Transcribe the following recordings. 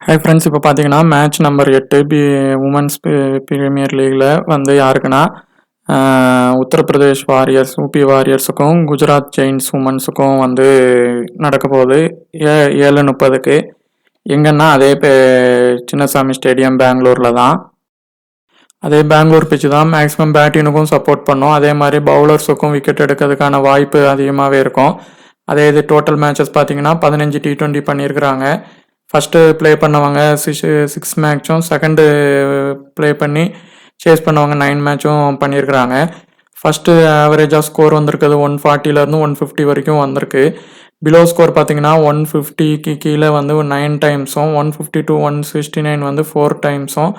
Hi friends, இப்போ பார்த்தீங்கன்னா match number 8 women's premier லீகில் வந்து யாருக்குன்னா உத்தரப்பிரதேஷ் வாரியர்ஸ் ஊபி வாரியர்ஸுக்கும் குஜராத் ஜெயின்ஸ் உமன்ஸுக்கும் வந்து நடக்க போகுது 7:30க்கு. எங்கன்னா அதே சின்னசாமி ஸ்டேடியம் பெங்களூரில் தான். அதே பெங்களூர் பிச்சு தான் மேக்ஸிமம் பேட்டினுக்கும் சப்போர்ட் பண்ணோம். அதே மாதிரி பவுலர்ஸுக்கும் விக்கெட் எடுக்கிறதுக்கான வாய்ப்பு அதிகமாகவே இருக்கும். அதே இது டோட்டல் மேட்சஸ் பார்த்தீங்கன்னா 15 T20 பண்ணியிருக்கிறாங்க. ஃபஸ்ட்டு ப்ளே பண்ணவங்க 6 மேட்சும், செகண்டு ப்ளே பண்ணி சேஸ் பண்ணவங்க 9 மேட்சும் பண்ணியிருக்கிறாங்க. ஃபஸ்ட்டு ஆவரேஜாக ஸ்கோர் வந்திருக்குது 140லேருந்து 150 வரைக்கும் வந்திருக்கு. பிலோ ஸ்கோர் பார்த்தீங்கன்னா 150க்கு கீழே வந்து 9 டைம்ஸும், 150 to 169 வந்து 4 டைம்ஸும்,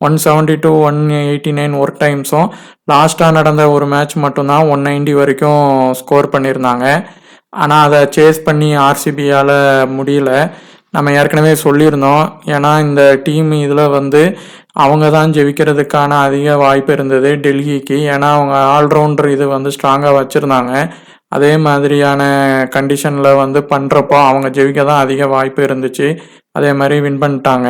170 to 189 ஒரு டைம்ஸும், லாஸ்ட்டாக நடந்த ஒரு மேட்ச் மட்டும்தான் 190 வரைக்கும் ஸ்கோர் பண்ணியிருந்தாங்க. ஆனால் அதை சேஸ் பண்ணி ஆர்சிபியால் முடியல. நம்ம ஏற்கனவே சொல்லியிருந்தோம். ஏன்னா இந்த டீம் இதில் வந்து அவங்க தான் ஜெயிக்கிறதுக்கான அதிக வாய்ப்பு இருந்தது டெல்லிக்கு. ஏன்னா அவங்க ஆல்ரவுண்டர் இது வந்து ஸ்ட்ராங்காக வச்சுருந்தாங்க. அதே மாதிரியான கண்டிஷனில் வந்து பண்ணுறப்போ அவங்க ஜெயிக்க தான் அதிக வாய்ப்பு இருந்துச்சு. அதே மாதிரி வின் பண்ணிட்டாங்க.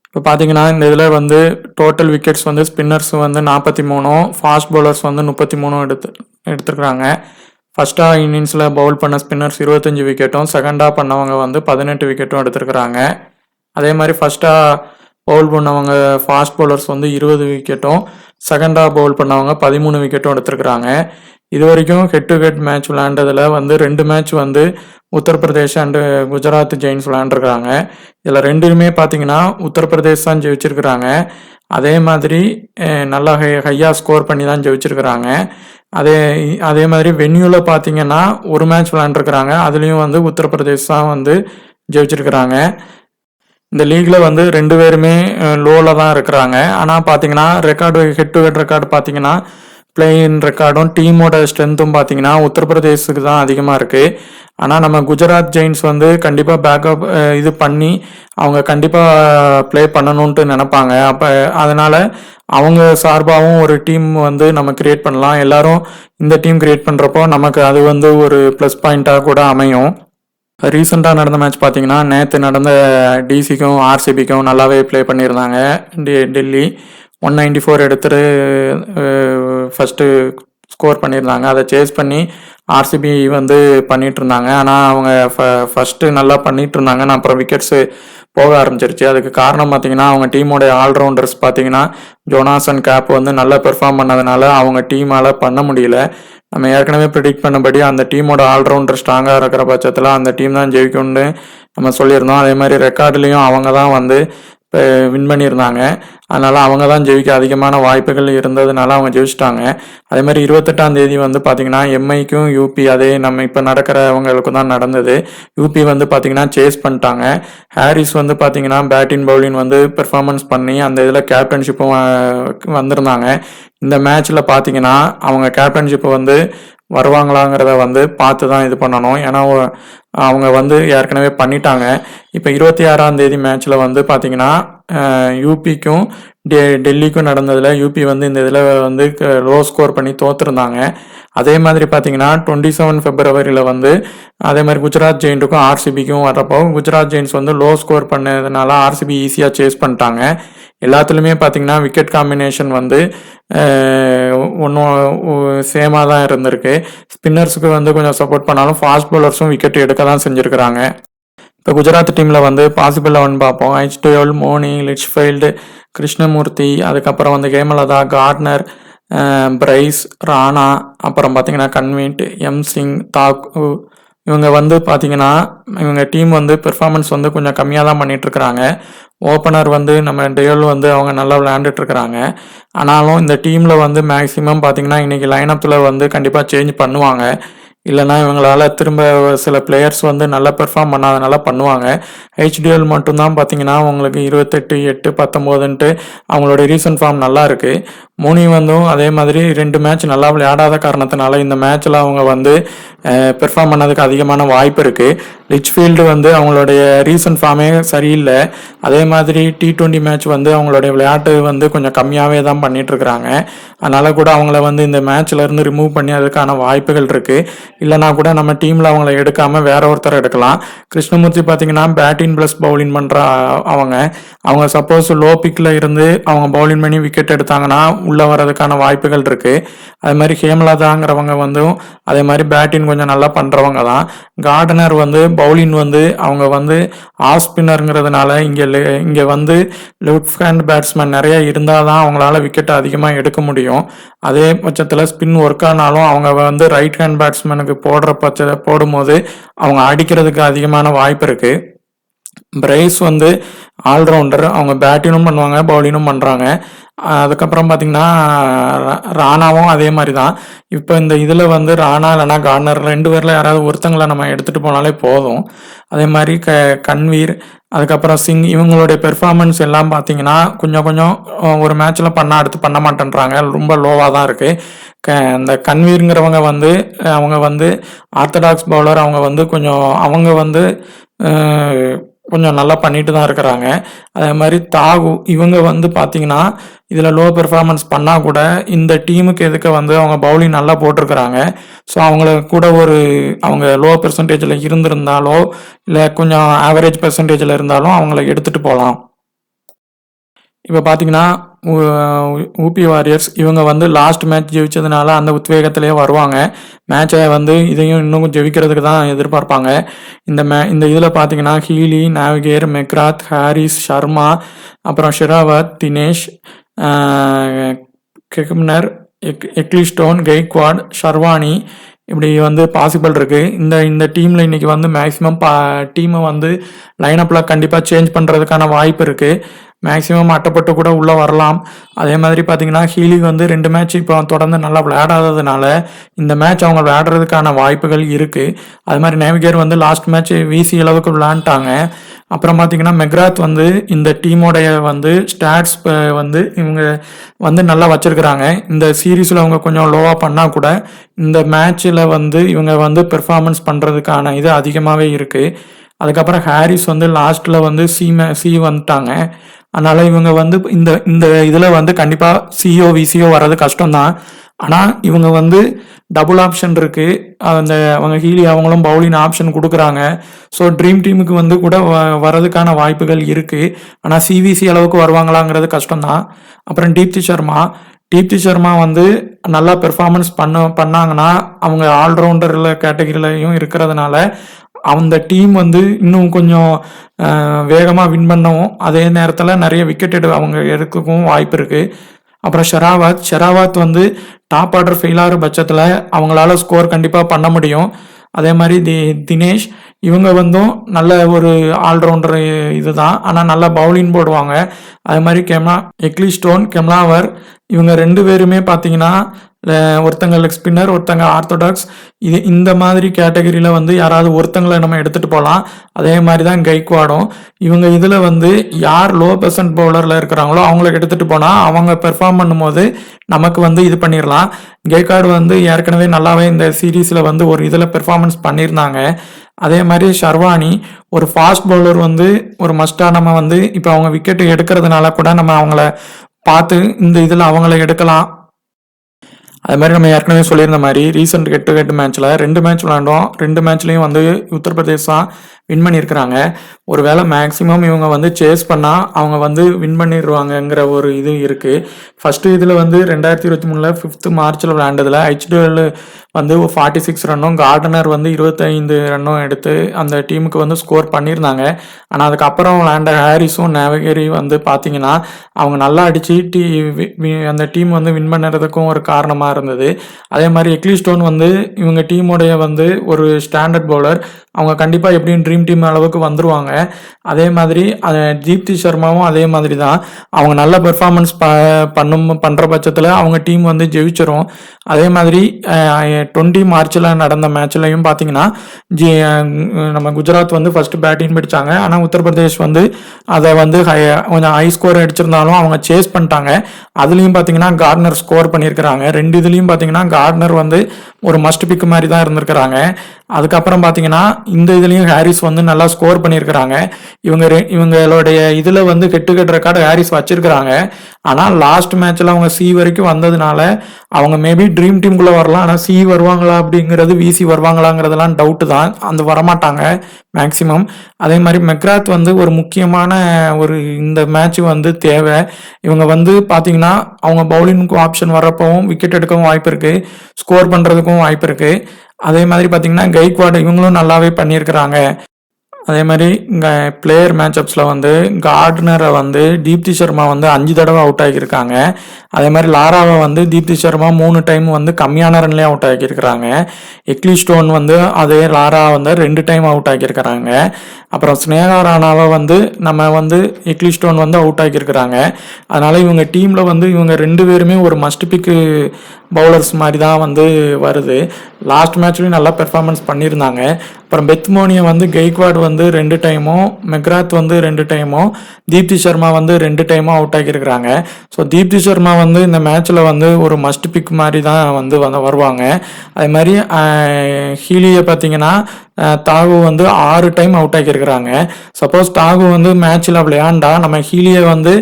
இப்போ பார்த்தீங்கன்னா இந்த இதில் வந்து டோட்டல் விக்கெட்ஸ் வந்து ஸ்பின்னர்ஸ் வந்து 43, ஃபாஸ்ட் பவுலர்ஸ் வந்து 33 எடுத்துருக்குறாங்க. ஃபஸ்ட்டாக இன்னிங்ஸில் பவுல் பண்ண ஸ்பின்னர்ஸ் 25 விக்கெட்டும், செகண்டாக பண்ணவங்க வந்து 18 விக்கெட்டும் எடுத்திருக்கிறாங்க. அதே மாதிரி ஃபஸ்ட்டாக பவுல் பண்ணவங்க ஃபாஸ்ட் பவுலர்ஸ் வந்து 20 விக்கெட்டும், செகண்டாக பவுல் பண்ணவங்க 13 விக்கெட்டும் எடுத்திருக்கிறாங்க. இது வரைக்கும் ஹெட் டு ஹெட் மேட்ச் விளையாண்டதில் வந்து 2 மேட்ச் வந்து உத்தரப்பிரதேஷ் அண்டு குஜராத் ஜெயின்ஸ் விளையாண்டுருக்காங்க. இதில் ரெண்டுமே பார்த்தீங்கன்னா உத்தரப்பிரதேஷ் தான் ஜெயிச்சிருக்கிறாங்க. அதே மாதிரி நல்லா ஹையாக ஸ்கோர் பண்ணி தான் ஜெயிச்சிருக்கிறாங்க. அதே மாதிரி வென்யூவில் பார்த்தீங்கன்னா ஒரு மேட்ச் விளையாண்டுருக்கிறாங்க. அதுலேயும் வந்து உத்தரப்பிரதேஷ் தான் வந்து ஜெயிச்சிருக்கிறாங்க. இந்த லீக்ல வந்து 2 பேருமே லோவில் தான் இருக்கிறாங்க. ஆனால் பார்த்தீங்கன்னா record head to head record பார்த்தீங்கன்னா பிளேயிங் ரெக்கார்டும் டீமோட ஸ்ட்ரென்த்தும் பார்த்தீங்கன்னா உத்தரப்பிரதேஷுக்கு தான் அதிகமாக இருக்குது. ஆனால் நம்ம குஜராத் ஜெயின்ஸ் வந்து கண்டிப்பாக பேக்கப் இது பண்ணி அவங்க கண்டிப்பாக ப்ளே பண்ணணுன்ட்டு நினைப்பாங்க. அப்போ அதனால் அவங்க சார்பாகவும் ஒரு டீம் வந்து நம்ம கிரியேட் பண்ணலாம். எல்லாரும் இந்த டீம் கிரியேட் பண்ணுறப்போ நமக்கு அது வந்து ஒரு ப்ளஸ் பாயிண்ட்டாக கூட அமையும். ரீசெண்டாக நடந்த மேட்ச் பார்த்தீங்கன்னா நேற்று நடந்த டிசிக்கும் ஆர்சிபிக்கும் நல்லாவே ப்ளே பண்ணியிருந்தாங்க. டெல்லி 194 எடுத்துட்டு ஃபஸ்ட்டு ஸ்கோர் பண்ணியிருந்தாங்க. அதை சேஸ் பண்ணி ஆர்சிபி வந்து பண்ணிகிட்டு இருந்தாங்க. ஆனால் அவங்க ஃபஸ்ட்டு நல்லா பண்ணிகிட்டு இருந்தாங்க. நான் அப்புறம் விக்கெட்ஸு போக ஆரம்பிச்சிருச்சு. அதுக்கு காரணம் பார்த்தீங்கன்னா அவங்க டீமோடைய ஆல்ரவுண்டர்ஸ் பார்த்தீங்கன்னா ஜோனாசன் கேப் வந்து நல்லா பெர்ஃபார்ம் பண்ணதுனால அவங்க டீமால் பண்ண முடியல. நம்ம ஏற்கனவே ப்ரிடிக்ட் பண்ணபடி அந்த டீமோட ஆல்ரவுண்டர் ஸ்ட்ராங்காக இருக்கிற பட்சத்தில் அந்த டீம் தான் ஜெயிக்கும்னு நம்ம சொல்லியிருந்தோம். அதே மாதிரி ரெக்கார்டுலேயும் அவங்க தான் வந்து இப்போ வின் பண்ணியிருந்தாங்க. அதனால் அவங்க தான் ஜெயிக்க அதிகமான வாய்ப்புகள் இருந்ததுனால அவங்க ஜெயிச்சிட்டாங்க. அதே மாதிரி 28ஆம் தேதி வந்து பார்த்திங்கன்னா எம்ஐக்கும் யூபி அதே நம்ம இப்போ நடக்கிறவங்களுக்கும் தான் நடந்தது. யூபி வந்து பார்த்திங்கன்னா சேஸ் பண்ணிட்டாங்க. ஹாரிஸ் வந்து பார்த்திங்கன்னா பேட்டிங் பவுலிங் வந்து பெர்ஃபார்மன்ஸ் பண்ணி அந்த இதில் கேப்டன்ஷிப்பும் வந்திருந்தாங்க. இந்த மேட்ச்சில் பார்த்திங்கன்னா அவங்க கேப்டன்ஷிப்பை வந்து வருவாங்களாங்கிறத வந்து பார்த்து தான் இது பண்ணணும். ஏன்னா அவங்க வந்து ஏற்கனவே பண்ணிட்டாங்க. இப்போ 26ஆம் தேதி மேட்ச்சில் வந்து பார்த்திங்கன்னா யூபிக்கும் டெல்லிக்கும் நடந்ததில் யூபி வந்து இந்த இதில் வந்து லோ ஸ்கோர் பண்ணி தோற்றுருந்தாங்க. அதே மாதிரி பார்த்தீங்கன்னா 27 February வந்து அதே மாதிரி குஜராத் ஜெயின்ட்டுக்கும் ஆர்சிபிக்கும் வர்றப்போ குஜராத் ஜெயின்ஸ் வந்து லோ ஸ்கோர் பண்ணதுனால ஆர்சிபி ஈஸியாக சேஸ் பண்ணிட்டாங்க. எல்லாத்துலேயுமே பார்த்தீங்கன்னா விக்கெட் காம்பினேஷன் வந்து ஒன்றும் சேமாக தான் இருந்திருக்கு. ஸ்பின்னர்ஸுக்கு வந்து கொஞ்சம் சப்போர்ட் பண்ணாலும் ஃபாஸ்ட் பவுலர்ஸும் விக்கெட் எடுக்க தான் செஞ்சுருக்கிறாங்க. இப்போ குஜராத் டீமில் வந்து பாசிபிள் 11 பார்ப்போம். HDL, மோனி, லிட்ச்ஃபீல்டு, கிருஷ்ணமூர்த்தி, அதுக்கப்புறம் வந்து ஹேமலதா, கார்ட்னர், பிரைஸ், ராணா, அப்புறம் பார்த்தீங்கன்னா கன்வீன்ட், எம் சிங், தாக்கூர். இவங்க வந்து பார்த்தீங்கன்னா இவங்க டீம் வந்து பெர்ஃபார்மன்ஸ் வந்து கொஞ்சம் கம்மியாக தான் பண்ணிகிட்ருக்குறாங்க. ஓப்பனர் வந்து நம்ம டேல் வந்து அவங்க நல்லா விளையாண்டுட்ருக்குறாங்க. ஆனாலும் இந்த டீமில் வந்து மேக்ஸிமம் பார்த்தீங்கன்னா இன்றைக்கி லைனப்பில் வந்து கண்டிப்பாக சேஞ்ச் பண்ணுவாங்க. இல்லைனா இவங்களால திரும்ப சில பிளேயர்ஸ் வந்து நல்லா பெர்ஃபார்ம் பண்ணாதனால பண்ணுவாங்க. HDL மட்டும்தான் பார்த்தீங்கன்னா உங்களுக்கு 28, 8, 19ன்ட்டு அவங்களோட ரீசன்ட் ஃபார்ம் நல்லா இருக்குது. மோனி வந்தும் அதே மாதிரி 2 மேட்ச் நல்லா விளையாடாத காரணத்தினால இந்த மேட்ச்சில் அவங்க வந்து பெர்ஃபார்ம் பண்ணதுக்கு அதிகமான வாய்ப்பு இருக்குது. லிட்ச்ஃபீல்டு வந்து அவங்களுடைய ரீசன்ட் ஃபார்மே சரியில்லை. அதே மாதிரி T20 மேட்ச் வந்து அவங்களுடைய விளையாட்டு வந்து கொஞ்சம் கம்மியாகவே தான் பண்ணிகிட்ருக்குறாங்க. அதனால் கூட அவங்கள வந்து இந்த மேட்ச்லேருந்து ரிமூவ் பண்ணி அதுக்கான வாய்ப்புகள் இருக்குது. இல்லைனா கூட நம்ம டீமில் அவங்கள எடுக்காமல் வேற ஒருத்தர் எடுக்கலாம். கிருஷ்ணமூர்த்தி பார்த்தீங்கன்னா பேட்டிங் ப்ளஸ் பவுலிங் பண்ணுற அவங்க சப்போஸ் லோ பிக்கில் இருந்து அவங்க பவுலிங் பண்ணி விக்கெட் எடுத்தாங்கன்னா உள்ளே வர்றதுக்கான வாய்ப்புகள் இருக்குது. அதே மாதிரி ஹேமலதாங்கிறவங்க வந்து அதே மாதிரி பேட்டிங் கொஞ்சம் நல்லா பண்ணுறவங்க தான். கார்டனர் வந்து பவுலிங் வந்து அவங்க வந்து ஆஃப் ஸ்பின்னருங்கிறதுனால இங்கே வந்து லெஃப்ட் ஹேண்ட் பேட்ஸ்மேன் நிறைய இருந்தால் தான் அவங்களால விக்கெட் அதிகமாக எடுக்க முடியும். அதே பட்சத்தில் ஸ்பின் ஒர்க் ஆனாலும் அவங்க வந்து ரைட் ஹேண்ட் பேட்ஸ்மேனுக்கு போடும்போது அவங்க அடிக்கிறதுக்கு அதிகமான வாய்ப்பு இருக்குது. பிரைஸ் வந்து ஆல்ரவுண்டர், அவங்க பேட்டிங்கும் பண்ணுவாங்க பவுலிங்கும் பண்ணுறாங்க. அதுக்கப்புறம் பார்த்தீங்கன்னா ராணாவும் அதே மாதிரி தான். இப்போ இந்த இதில் வந்து ராணா இல்லைனா கார்னர் 2 பேரில் யாராவது ஒருத்தங்களை நம்ம எடுத்துகிட்டு போனாலே போதும். அதே மாதிரி கன்வீர், அதுக்கப்புறம் சிங் இவங்களுடைய பெர்ஃபார்மன்ஸ் எல்லாம் பார்த்தீங்கன்னா கொஞ்சம் ஒரு மேட்ச்சில் பண்ணால் அடுத்து பண்ண மாட்டேன்றாங்க, ரொம்ப லோவாக தான் இருக்குது. இந்த கன்வீருங்கிறவங்க வந்து அவங்க வந்து ஆர்த்தடாக்ஸ் பவுலர், அவங்க வந்து கொஞ்சம் நல்லா பண்ணிட்டு தான் இருக்கிறாங்க. அதே மாதிரி தாகு இவங்க வந்து பார்த்தீங்கன்னா இதில் லோ பெர்ஃபார்மன்ஸ் பண்ணால் கூட இந்த டீமுக்கு எதுக்கு வந்து அவங்க பவுலிங் நல்லா போட்டிருக்கிறாங்க. ஸோ அவங்கள கூட அவங்க லோ பெர்சன்டேஜில் இருந்திருந்தாலோ இல்லை கொஞ்சம் ஆவரேஜ் பெர்சன்டேஜில் இருந்தாலும் அவங்கள எடுத்துகிட்டு போகலாம். இப்போ பார்த்தீங்கன்னா ஊபி வாரியர்ஸ் இவங்க வந்து லாஸ்ட் மேட்ச் ஜெயிச்சதுனால அந்த உத்வேகத்திலேயே வருவாங்க. மேட்சை வந்து இதையும் இன்னும் ஜெயிக்கிறதுக்கு தான் எதிர்பார்ப்பாங்க. இந்த இதில் பார்த்தீங்கன்னா ஹீலி, நாவிகேர், மெக்ராத், ஹாரிஸ், சர்மா, அப்புறம் ஷெராவத், தினேஷ், கெக்மனர், எக்லிஸ்டோன், கெய்க்வாட், ஷர்வானி இப்படி வந்து பாசிபிள் இருக்குது. இந்த டீமில் இன்றைக்கி வந்து மேக்ஸிமம் டீமை வந்து லைனப்பில் கண்டிப்பாக சேஞ்ச் பண்ணுறதுக்கான வாய்ப்பு இருக்குது. மேக்ஸிமம் அட்டப்பட்டு கூட உள்ளே வரலாம். அதே மாதிரி பார்த்தீங்கன்னா ஹீலி வந்து 2 மேட்ச் இப்போ தொடர்ந்து நல்லா விளையாடாததுனால இந்த மேட்ச் அவங்க விளையாடுறதுக்கான வாய்ப்புகள் இருக்குது. அது மாதிரி நேவிகேர் வந்து லாஸ்ட் மேட்ச் வீசி அளவுக்கு விளையாண்டாங்க. அப்புறம் பார்த்தீங்கன்னா மெக்ராத் வந்து இந்த டீமோடைய வந்து ஸ்டாட்ஸ் வந்து இவங்க வந்து நல்லா வச்சிருக்கிறாங்க. இந்த சீரீஸில் அவங்க கொஞ்சம் லோவாக பண்ணால் கூட இந்த மேட்ச்சில் வந்து இவங்க வந்து பெர்ஃபார்மன்ஸ் பண்ணுறதுக்கான இது அதிகமாகவே இருக்குது. அதுக்கப்புறம் ஹாரிஸ் வந்து லாஸ்ட்டில் வந்து சி வந்துட்டாங்க. அதனால் இவங்க வந்து இந்த இதில் வந்து கண்டிப்பாக சிஓ விசிஓ வர்றது கஷ்டம்தான். ஆனால் இவங்க வந்து டபுள் ஆப்ஷன் இருக்குது. அவங்க ஹீலி அவங்களும் பவுலிங் ஆப்ஷன் கொடுக்குறாங்க. ஸோ ட்ரீம் டீமுக்கு வந்து கூட வர்றதுக்கான வாய்ப்புகள் இருக்குது. ஆனால் சிவிசி அளவுக்கு வருவாங்களாங்கிறது கஷ்டம்தான். அப்புறம் தீப்தி சர்மா வந்து நல்லா பெர்ஃபார்மன்ஸ் பண்ணாங்கன்னா அவங்க ஆல்ரவுண்டரில் கேட்டகரியிலையும் இருக்கிறதுனால அந்த டீம் வந்து இன்னும் கொஞ்சம் வேகமாக வின் பண்ணவும் அதே நேரத்தில் நிறைய விக்கெட் அவங்க எடுக்கவும் வாய்ப்பு இருக்குது. அப்புறம் ஷெராவத் வந்து டாப் ஆர்டர் ஃபெயில் ஆகிற பட்சத்தில் அவங்களால ஸ்கோர் கண்டிப்பாக பண்ண முடியும். அதே மாதிரி தினேஷ் இவங்க வந்தும் நல்ல ஒரு ஆல்ரவுண்டர் இதுதான், ஆனால் நல்லா பவுலிங் போடுவாங்க. அதே மாதிரி எக்லிஸ்டோன், கெம்லாவர் இவங்க 2 பேருமே பார்த்தீங்கன்னா ஒருத்தங்க லெக் ஸ்பின்னர், ஒருத்தங்க ஆர்த்தடாக்ஸ். இந்த மாதிரி கேட்டகரியில் வந்து யாராவது ஒருத்தங்களை நம்ம எடுத்துகிட்டு போகலாம். அதே மாதிரி தான் கெய்க்வாடும். இவங்க இதில் வந்து யார் லோ பெர்சன்ட் பவுலரில் இருக்கிறாங்களோ அவங்கள எடுத்துகிட்டு போனால் அவங்க பெர்ஃபார்ம் பண்ணும்போது நமக்கு வந்து இது பண்ணிடலாம். கெய்க்வாட் வந்து ஏற்கனவே நல்லாவே இந்த சீரீஸில் வந்து ஒரு இதில் பெர்ஃபார்மன்ஸ் பண்ணியிருந்தாங்க. அதே மாதிரி ஷர்வானி ஒரு ஃபாஸ்ட் பவுலர் வந்து ஒரு மஸ்டாக நம்ம வந்து இப்போ அவங்க விக்கெட் எடுக்கிறதுனால கூட நம்ம அவங்கள பார்த்து இந்த இதில் அவங்கள எடுக்கலாம். அது மாதிரி நம்ம ஏற்கனவே சொல்லியிருந்த மாதிரி ரீசெண்ட் ஹெட் மேட்ச்சில் 2 மேட்ச் விளையாண்டோம். 2 மேட்ச்லேயும் வந்து உத்தரப்பிரதேஷ் தான் வின் பண்ணியிருக்கிறாங்க. ஒரு வேளை மேக்ஸிமம் இவங்க வந்து சேஸ் பண்ணால் அவங்க வந்து வின் பண்ணிடுவாங்கங்கிற ஒரு இது இருக்குது. ஃபஸ்ட்டு இதில் வந்து 2023 5th மார்ச்சில் விளையாண்டதில் ஹெச்டிஎல் வந்து 46 ரன்னும் கார்டனர் வந்து 25 ரன்னும் எடுத்து அந்த டீமுக்கு வந்து ஸ்கோர் பண்ணியிருந்தாங்க. ஆனால் அதுக்கப்புறம் விளையாண்ட ஹாரிஸும் நேவகேரி வந்து பார்த்தீங்கன்னா அவங்க நல்லா அடித்து அந்த டீம் வந்து வின் பண்ணுறதுக்கும் ஒரு காரணமாக இருந்தது. அதே மாதிரி எக்லிஸ்டோன் வந்து இவங்க டீமுடைய வந்து ஒரு ஸ்டாண்டர்ட் பவுலர், அவங்க கண்டிப்பாக எப்படியும் ட்ரீம் டீம் அளவுக்கு வந்துருவாங்க. அதே மாதிரி தீப்தி சர்மாவும் அதே மாதிரி தான். அவங்க நல்ல பெர்ஃபார்மன்ஸ் பண்ணுற பட்சத்தில் அவங்க டீம் வந்து ஜெயிச்சிரும். அதே மாதிரி 20 மார்ச்சில் நடந்த மேட்ச்லையும் பார்த்தீங்கன்னா நம்ம குஜராத் வந்து ஃபர்ஸ்ட் பேட்டிங் பிடிச்சாங்க. ஆனால் உத்தரப்பிரதேஷ் வந்து அதை வந்து கொஞ்சம் ஹை ஸ்கோர் அடிச்சிருந்தாலும் அவங்க சேஸ் பண்ணிட்டாங்க. அதுலேயும் பார்த்தீங்கன்னா கார்டனர் ஸ்கோர் பண்ணியிருக்கிறாங்க. 2 இதுலேயும் பார்த்தீங்கன்னா கார்டனர் வந்து ஒரு மஸ்ட் பிக் மாதிரி தான் இருந்திருக்கிறாங்க. அதுக்கப்புறம் பார்த்தீங்கன்னா இந்த இதுலேயும் ஹாரிஸ் வந்து நல்லா ஸ்கோர் பண்ணியிருக்கிறாங்க. இவங்களுடைய இதில் வந்து ஹெட் ரெக்கார்டு ஹாரிஸ் வச்சிருக்கிறாங்க. ஆனால் லாஸ்ட் மேட்ச்சில் அவங்க சி வரைக்கும் வந்ததுனால அவங்க மேபி ட்ரீம் டீமுக்குள்ளே வரலாம். ஆனால் சி வருவாங்களா அப்படிங்கிறது, விசி வருவாங்களாங்கிறதெல்லாம் டவுட்டு தான். அந்த வரமாட்டாங்க மேக்ஸிமம். அதே மாதிரி மெக்ராத் வந்து ஒரு முக்கியமான இந்த மேட்ச் வந்து தேவை. இவங்க வந்து பார்த்தீங்கன்னா அவங்க பவுலிங்க்கு ஆப்ஷன் வர்றப்பவும் விக்கெட் எடுக்கவும் வாய்ப்பு இருக்குது, ஸ்கோர் பண்ணுறதுக்கும் வாய்ப்பு இருக்குது. அதே மாதிரி பார்த்தீங்கன்னா கெய்க்வாட் இவங்களும் நல்லாவே பண்ணியிருக்கிறாங்க. அதே மாதிரி இங்கே பிளேயர் மேட்சப்ஸில் வந்து கார்ட்னரை வந்து தீப்தி சர்மா வந்து 5 தடவை அவுட் ஆகியிருக்காங்க. அதே மாதிரி லாராவை வந்து தீப்தி சர்மா 3 டைம் வந்து கம்மியான ரன்லேயே அவுட் ஆகியிருக்கிறாங்க. எக்லிஸ்டோன் வந்து அதே லாரா வந்து 2 டைம் அவுட் ஆகியிருக்கிறாங்க. அப்புறம் ஸ்னேகா ராணாவை வந்து நம்ம வந்து எக்லிஸ்டோன் வந்து அவுட் ஆகியிருக்கிறாங்க. அதனால் இவங்க டீமில் வந்து இவங்க 2 பேருமே ஒரு மஸ்ட் பிக்கு பவுலர்ஸ் மாதிரி தான் வந்து வருது. லாஸ்ட் மேட்ச்லேயும் நல்லா பெர்ஃபார்மன்ஸ் பண்ணியிருந்தாங்க. அப்புறம் பெத்மோனியை வந்து கெய்க்வாட் வந்து 2 டைமும், மெக்ராத் வந்து 2 டைமும், தீப்தி சர்மா வந்து 2 டைமும் அவுட் ஆகியிருக்கிறாங்க. ஸோ தீப்தி சர்மா வந்து இந்த மேட்ச்சில் வந்து ஒரு மஸ்ட் பிக் மாதிரி தான் வந்து வருவாங்க. அதே மாதிரி ஹீலியை பார்த்தீங்கன்னா தாகு வந்து 6 டைம் அவுட் ஆகியிருக்கிறாங்க. சப்போஸ் தாகு வந்து மேட்ச்சில் விளையாண்டா நம்ம ஹீலியை வந்து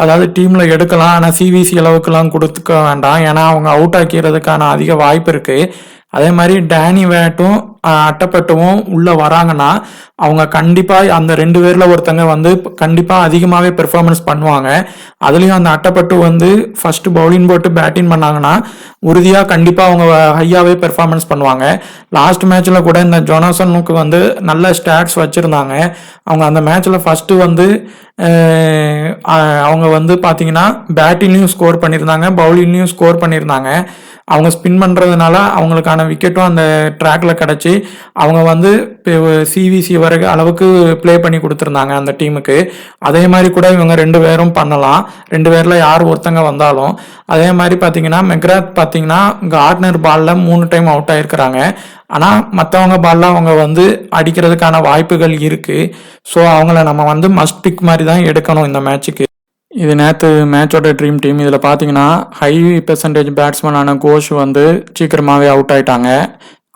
அதாவது டீமில் எடுக்கலாம். ஆனால் சிவிசி அளவுக்குலாம் கொடுத்துக்க வேண்டாம், ஏன்னா அவங்க அவுட் ஆக்கிறதுக்கான அதிக வாய்ப்பு இருக்குது. அதே மாதிரி டேனி வேட்டும் அட்டப்பட்டுவும் உள்ளே வராங்கன்னா அவங்க கண்டிப்பாக அந்த 2 பேரில் ஒருத்தங்க வந்து கண்டிப்பாக அதிகமாகவே பெர்ஃபார்மன்ஸ் பண்ணுவாங்க. அதுலேயும் அந்த அட்டப்பட்டு வந்து ஃபஸ்ட்டு பவுலிங் போட்டு பேட்டிங் பண்ணாங்கன்னா உறுதியாக கண்டிப்பாக அவங்க ஹையாகவே பெர்ஃபார்மன்ஸ் பண்ணுவாங்க. லாஸ்ட் மேட்ச்சில் கூட இந்த ஜொனாசனுக்கு வந்து நல்ல ஸ்டாட்ஸ் வச்சுருந்தாங்க. அவங்க அந்த மேட்ச்சில் ஃபஸ்ட்டு வந்து அவங்க வந்து பார்த்தீங்கன்னா பேட்டிங்லேயும் ஸ்கோர் பண்ணியிருந்தாங்க, பவுலிங்லேயும் ஸ்கோர் பண்ணியிருந்தாங்க. அவங்க ஸ்பின் பண்ணுறதுனால அவங்களுக்கான விக்கெட்டும் அந்த ட்ராக்ல கிடச்சி அவங்க வந்து சிவிசி வரைக்கும் அளவுக்கு ப்ளே பண்ணி கொடுத்துருந்தாங்க அந்த டீமுக்கு. அதே மாதிரி கூட இவங்க 2 பேரும் பண்ணலாம், 2 பேரில் யார் ஒருத்தங்க வந்தாலும். அதே மாதிரி பார்த்தீங்கன்னா மெக்ராத் பார்த்தீங்கன்னா கார்ட்னர் பாலில் 3 டைம் அவுட் ஆகிருக்கிறாங்க. ஆனால் மற்றவங்க பாலில் அவங்க வந்து அடிக்கிறதுக்கான வாய்ப்புகள் இருக்குது. ஸோ அவங்கள நம்ம வந்து மஸ்ட் பிக் மாதிரி தான் எடுக்கணும் இந்த மேட்சுக்கு. இது நேற்று மேட்சோட ட்ரீம் டீம். இதில் பார்த்தீங்கன்னா ஹை பெர்சன்டேஜ் பேட்ஸ்மேனான கோஷ் வந்து சீக்கிரமாகவே அவுட் ஆகிட்டாங்க.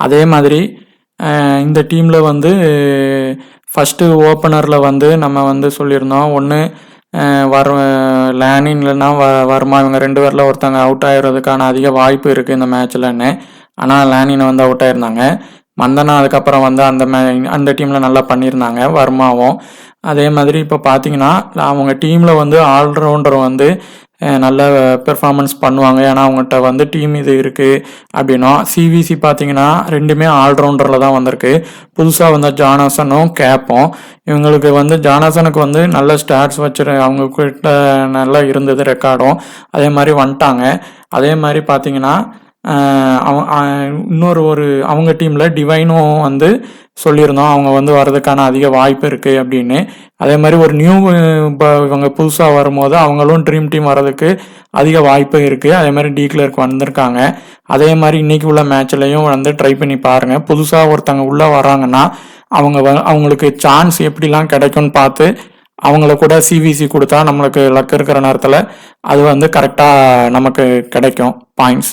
அதே மாதிரி இந்த டீமில் வந்து ஃபஸ்ட்டு ஓப்பனரில் வந்து நம்ம வந்து சொல்லியிருந்தோம், ஒன்று லேனின் இல்லைன்னா வர்மா, இவங்க 2 பேரில் ஒருத்தங்க அவுட் ஆகிறதுக்கான அதிக வாய்ப்பு இருக்குது இந்த மேட்ச்லன்னு. ஆனால் லேனினை வந்து அவுட் ஆயிருந்தாங்க. மந்தனா அதுக்கப்புறம் வந்து அந்த டீமில் நல்லா பண்ணியிருந்தாங்க, வர்மாவும். அதே மாதிரி இப்போ பார்த்தீங்கன்னா அவங்க டீமில் வந்து ஆல்ரவுண்டர் வந்து நல்ல பெர்ஃபார்மன்ஸ் பண்ணுவாங்க, ஏன்னா அவங்ககிட்ட வந்து டீம் இது இருக்குது அப்படின்னா. சிவிசி பார்த்தீங்கன்னா 2மே ஆல்ரவுண்டரில் தான் வந்திருக்கு. புதுசாக வந்த ஜானாசனும் கேப்பும். இவங்களுக்கு வந்து ஜானாசனுக்கு வந்து நல்ல ஸ்டாட்ஸ் அவங்கக்கிட்ட நல்லா இருந்தது ரெக்கார்டும். அதே மாதிரி வந்துட்டாங்க. அதே மாதிரி பார்த்தீங்கன்னா இன்னொரு அவங்க டீமில் டிவைனும் வந்து சொல்லியிருந்தோம், அவங்க வந்து வர்றதுக்கான அதிக வாய்ப்பு இருக்குது அப்படின்னு. அதே மாதிரி ஒரு இவங்க புதுசாக வரும்போது அவங்களும் ட்ரீம் டீம் வர்றதுக்கு அதிக வாய்ப்பு இருக்குது. அதே மாதிரி டீக்ளருக்கு வந்திருக்காங்க. அதே மாதிரி இன்றைக்கி உள்ள மேட்ச்லையும் வந்து ட்ரை பண்ணி பாருங்கள். புதுசாக ஒருத்தங்க உள்ளே வராங்கன்னா அவங்களுக்கு சான்ஸ் எப்படிலாம் கிடைக்கும்னு பார்த்து அவங்கள கூட சிவிசி கொடுத்தா நம்மளுக்கு லக் இருக்கிற நேரத்தில் அது வந்து கரெக்டாக நமக்கு கிடைக்கும் பாயிண்ட்ஸ்.